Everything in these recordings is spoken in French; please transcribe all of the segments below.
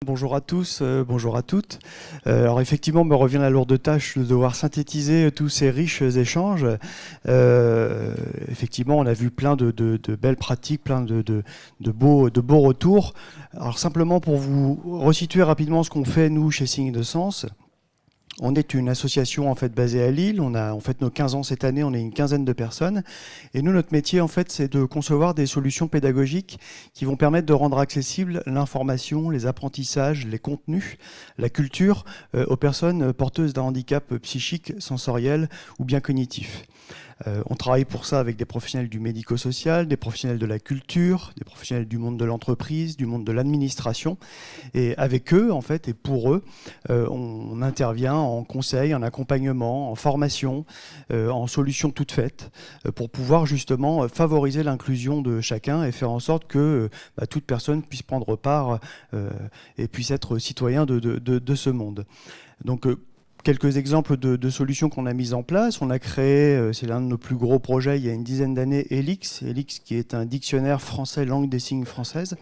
Bonjour à tous, bonjour à toutes. Alors effectivement, me revient la lourde tâche de devoir synthétiser tous ces riches échanges. Effectivement, on a vu plein de belles pratiques, plein de beaux retours. Alors simplement pour vous resituer rapidement ce qu'on fait nous chez Signe de Sens. On est une association en fait basée à Lille. On a en fait nos 15 ans cette année. On est une quinzaine de personnes. Et nous, notre métier en fait, c'est de concevoir des solutions pédagogiques qui vont permettre de rendre accessible l'information, les apprentissages, les contenus, la culture aux personnes porteuses d'un handicap psychique, sensoriel ou bien cognitif. On travaille pour ça avec des professionnels du médico-social, des professionnels de la culture, des professionnels du monde de l'entreprise, du monde de l'administration. Et avec eux, en fait, et pour eux, on intervient en conseil, en accompagnement, en formation, en solutions toutes faites, pour pouvoir justement favoriser l'inclusion de chacun et faire en sorte que toute personne puisse prendre part et puisse être citoyen de ce monde. Donc, quelques exemples de solutions qu'on a mises en place. On a créé, c'est l'un de nos plus gros projets, il y a une dizaine d'années, Elix qui est un dictionnaire français langue des signes française,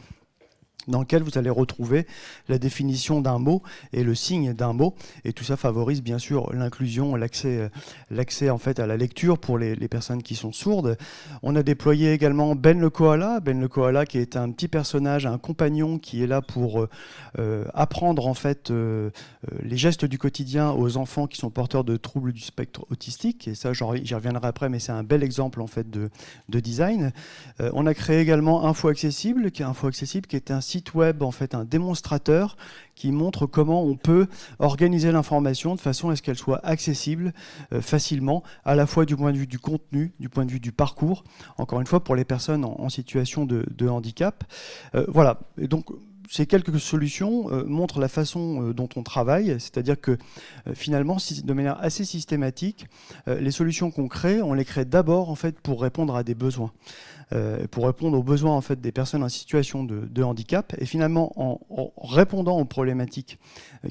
dans lequel vous allez retrouver la définition d'un mot et le signe d'un mot. Et tout ça favorise bien sûr l'inclusion, l'accès en fait à la lecture pour les personnes qui sont sourdes. On a déployé également Ben le Koala qui est un petit personnage, un compagnon qui est là pour apprendre en fait les gestes du quotidien aux enfants qui sont porteurs de troubles du spectre autistique. Et ça, j'y reviendrai après, mais c'est un bel exemple en fait de design. On a créé également Info Accessible, qui est un site web, en fait, un démonstrateur qui montre comment on peut organiser l'information de façon à ce qu'elle soit accessible facilement, à la fois du point de vue du contenu, du point de vue du parcours, encore une fois pour les personnes en situation de handicap. Voilà, et donc ces quelques solutions montrent la façon dont on travaille, c'est-à-dire que finalement, de manière assez systématique, les solutions qu'on crée, on les crée d'abord en fait pour répondre à des besoins. Pour répondre aux besoins en fait, des personnes en situation de handicap. Et finalement, en répondant aux problématiques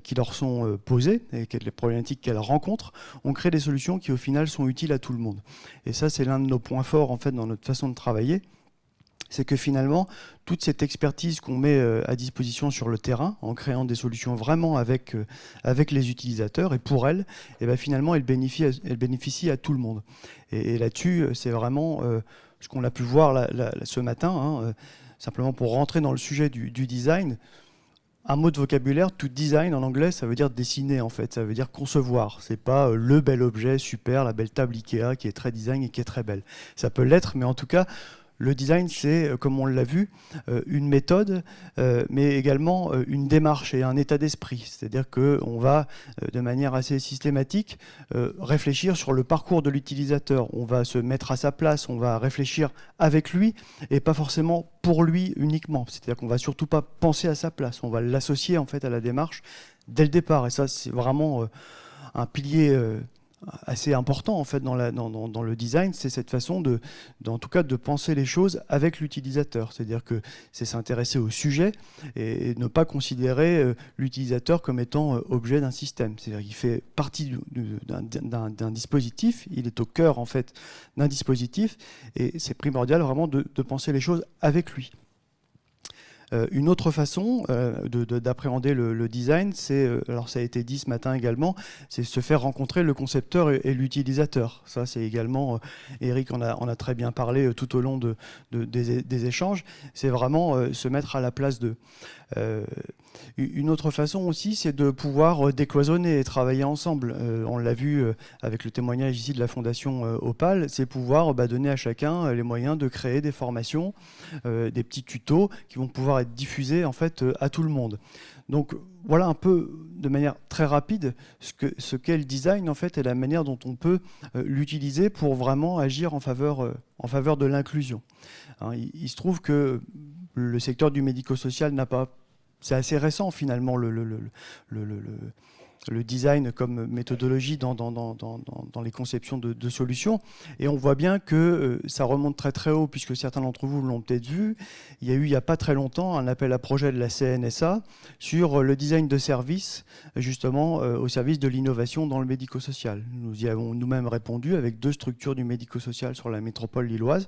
qui leur sont posées, et les problématiques qu'elles rencontrent, on crée des solutions qui au final sont utiles à tout le monde. Et ça, c'est l'un de nos points forts en fait, dans notre façon de travailler. C'est que finalement, toute cette expertise qu'on met à disposition sur le terrain, en créant des solutions vraiment avec les utilisateurs, et pour elles, et bien finalement, elle bénéficie à tout le monde. Et là-dessus, c'est vraiment ce qu'on a pu voir ce matin, simplement pour rentrer dans le sujet du design. Un mot de vocabulaire, to design en anglais, ça veut dire dessiner en fait, ça veut dire concevoir. C'est pas le bel objet super, la belle table Ikea qui est très design et qui est très belle. Ça peut l'être, mais en tout cas, le design, c'est, comme on l'a vu, une méthode, mais également une démarche et un état d'esprit. C'est-à-dire qu'on va, de manière assez systématique, réfléchir sur le parcours de l'utilisateur. On va se mettre à sa place, on va réfléchir avec lui, et pas forcément pour lui uniquement. C'est-à-dire qu'on ne va surtout pas penser à sa place. On va l'associer en fait à la démarche dès le départ. Et ça, c'est vraiment un pilier assez important en fait dans le design, c'est cette façon en tout cas de penser les choses avec l'utilisateur. C'est-à-dire que c'est s'intéresser au sujet et ne pas considérer l'utilisateur comme étant objet d'un système. C'est-à-dire qu'il fait partie d'un dispositif, il est au cœur en fait d'un dispositif et c'est primordial vraiment de penser les choses avec lui. Une autre façon d'appréhender le design, c'est, alors ça a été dit ce matin également, c'est se faire rencontrer le concepteur et l'utilisateur. Ça, c'est également, Eric en a très bien parlé tout au long des échanges, c'est vraiment se mettre à la place d'eux. Une autre façon aussi, c'est de pouvoir décloisonner et travailler ensemble. On l'a vu avec le témoignage ici de la Fondation Opal, c'est pouvoir donner à chacun les moyens de créer des formations, des petits tutos qui vont pouvoir être diffusés en fait à tout le monde. Donc voilà un peu de manière très rapide ce qu'est le design en fait et la manière dont on peut l'utiliser pour vraiment agir en faveur de l'inclusion. Il se trouve que le secteur du médico-social n'a pas... C'est assez récent finalement le design comme méthodologie dans les conceptions de solutions. Et on voit bien que ça remonte très très haut, puisque certains d'entre vous l'ont peut-être vu. Il y a eu il n'y a pas très longtemps un appel à projet de la CNSA sur le design de services, justement au service de l'innovation dans le médico-social. Nous y avons nous-mêmes répondu avec 2 structures du médico-social sur la métropole lilloise.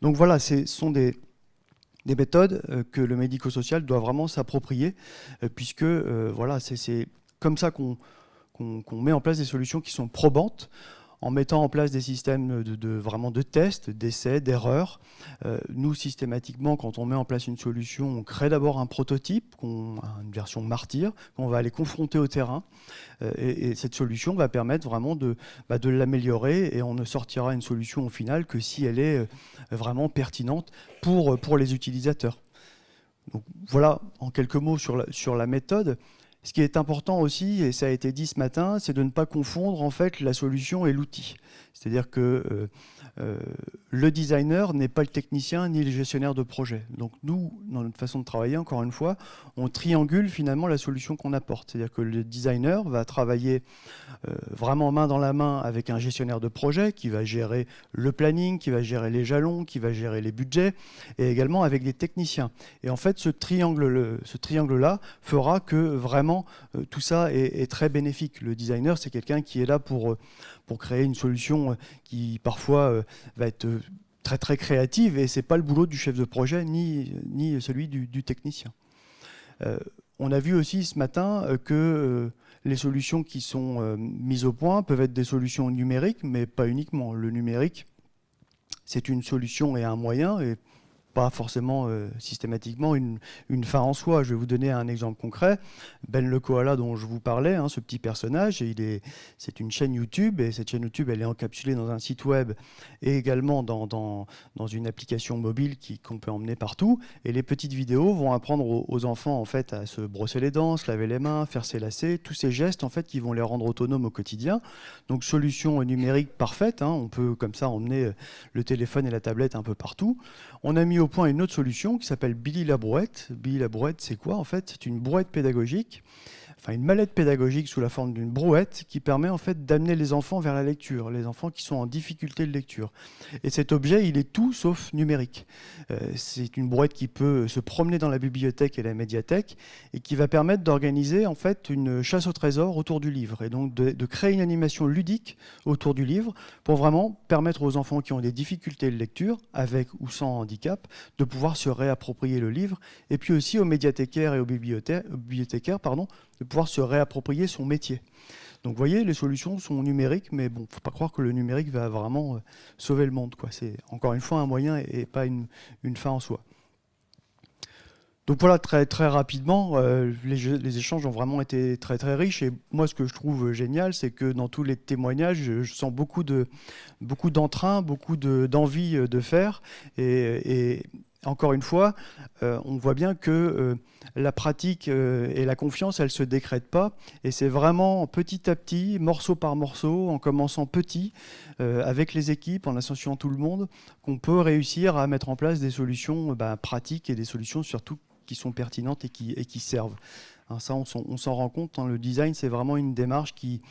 Donc voilà, ce sont des des méthodes que le médico-social doit vraiment s'approprier, puisque voilà, c'est comme ça qu'on met en place des solutions qui sont probantes, en mettant en place des systèmes vraiment de tests, d'essais, d'erreurs. Nous, systématiquement, quand on met en place une solution, on crée d'abord un prototype, une version martyr, qu'on va aller confronter au terrain. Et cette solution va permettre vraiment de l'améliorer, et on ne sortira une solution au final que si elle est vraiment pertinente pour les utilisateurs. Donc, voilà en quelques mots sur la méthode. Ce qui est important aussi, et ça a été dit ce matin, c'est de ne pas confondre en fait la solution et l'outil. C'est-à-dire que le designer n'est pas le technicien ni le gestionnaire de projet. Donc nous, dans notre façon de travailler, encore une fois, on triangule finalement la solution qu'on apporte. C'est-à-dire que le designer va travailler vraiment main dans la main avec un gestionnaire de projet qui va gérer le planning, qui va gérer les jalons, qui va gérer les budgets, et également avec des techniciens. Et en fait, ce triangle-là fera que vraiment tout ça est très bénéfique. Le designer, c'est quelqu'un qui est là pour créer une solution qui parfois va être très très créative, et ce n'est pas le boulot du chef de projet ni celui du technicien. On a vu aussi ce matin que les solutions qui sont mises au point peuvent être des solutions numériques, mais pas uniquement. Le numérique, c'est une solution et un moyen, et pas forcément systématiquement une fin en soi. Je vais vous donner un exemple concret. Ben le koala dont je vous parlais, ce petit personnage, c'est une chaîne YouTube, et cette chaîne YouTube, elle est encapsulée dans un site web et également dans une application mobile qu'on peut emmener partout. Et les petites vidéos vont apprendre aux enfants en fait à se brosser les dents, se laver les mains, faire ses lacets, tous ces gestes en fait qui vont les rendre autonomes au quotidien. Donc solution numérique parfaite, on peut comme ça emmener le téléphone et la tablette un peu partout. On a mis au point une autre solution qui s'appelle Billy la brouette. Billy la brouette, c'est quoi en fait? C'est une brouette pédagogique, enfin une mallette pédagogique sous la forme d'une brouette qui permet en fait d'amener les enfants vers la lecture, les enfants qui sont en difficulté de lecture. Et cet objet, il est tout sauf numérique. C'est une brouette qui peut se promener dans la bibliothèque et la médiathèque, et qui va permettre d'organiser en fait une chasse au trésor autour du livre, et donc de créer une animation ludique autour du livre pour vraiment permettre aux enfants qui ont des difficultés de lecture, avec ou sans handicap, de pouvoir se réapproprier le livre, et puis aussi aux médiathécaires et aux bibliothécaires, de pouvoir se réapproprier son métier. Donc vous voyez, les solutions sont numériques, mais bon, faut pas croire que le numérique va vraiment sauver le monde, quoi. C'est encore une fois un moyen et pas une fin en soi. Donc voilà, très, très rapidement, les échanges ont vraiment été très très riches, et moi ce que je trouve génial, c'est que dans tous les témoignages, je sens beaucoup d'entrain, beaucoup d'envie de faire, et encore une fois, on voit bien que la pratique et la confiance, elles ne se décrètent pas, et c'est vraiment petit à petit, morceau par morceau, en commençant petit, avec les équipes, en associant tout le monde, qu'on peut réussir à mettre en place des solutions pratiques, et des solutions surtout qui sont pertinentes et qui servent. Ça, on s'en rend compte. Le design, c'est vraiment une démarche qui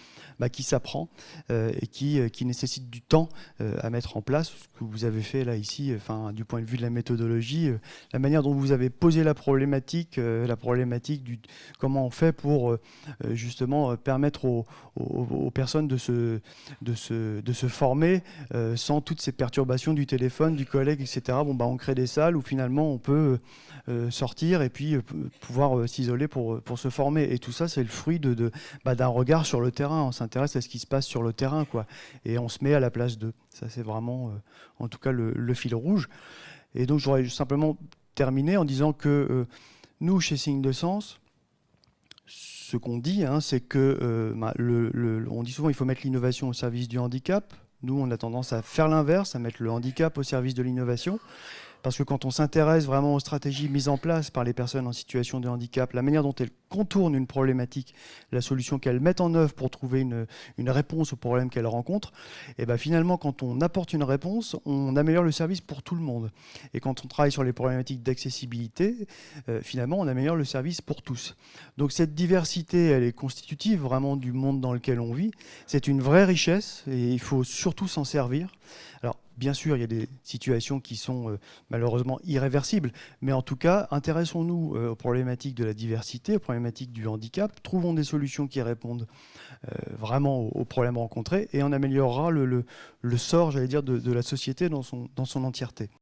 s'apprend et qui nécessite du temps à mettre en place. Ce que vous avez fait là, ici, du point de vue de la méthodologie, la manière dont vous avez posé la problématique du comment on fait pour justement permettre aux personnes de se former sans toutes ces perturbations du téléphone, du collègue, etc. On crée des salles où finalement on peut sortir et puis pouvoir s'isoler pour se former. Et tout ça, c'est le fruit d'un regard sur le terrain. On s'intéresse à ce qui se passe sur le terrain, quoi. Et on se met à la place d'eux. Ça, c'est vraiment, en tout cas, le fil rouge. Et donc, j'aurais simplement terminé en disant que nous, chez Signe de Sens, ce qu'on dit, c'est que on dit souvent qu'il faut mettre l'innovation au service du handicap. Nous, on a tendance à faire l'inverse, à mettre le handicap au service de l'innovation. Parce que quand on s'intéresse vraiment aux stratégies mises en place par les personnes en situation de handicap, la manière dont elles contournent une problématique, la solution qu'elles mettent en œuvre pour trouver une réponse au problème qu'elles rencontrent, et finalement, quand on apporte une réponse, on améliore le service pour tout le monde. Et quand on travaille sur les problématiques d'accessibilité, finalement, on améliore le service pour tous. Donc cette diversité, elle est constitutive vraiment du monde dans lequel on vit. C'est une vraie richesse, et il faut surtout s'en servir. Alors, bien sûr, il y a des situations qui sont malheureusement irréversibles, mais en tout cas, intéressons-nous aux problématiques de la diversité, aux problématiques du handicap, trouvons des solutions qui répondent vraiment aux problèmes rencontrés, et on améliorera le sort, j'allais dire, de la société dans son entièreté.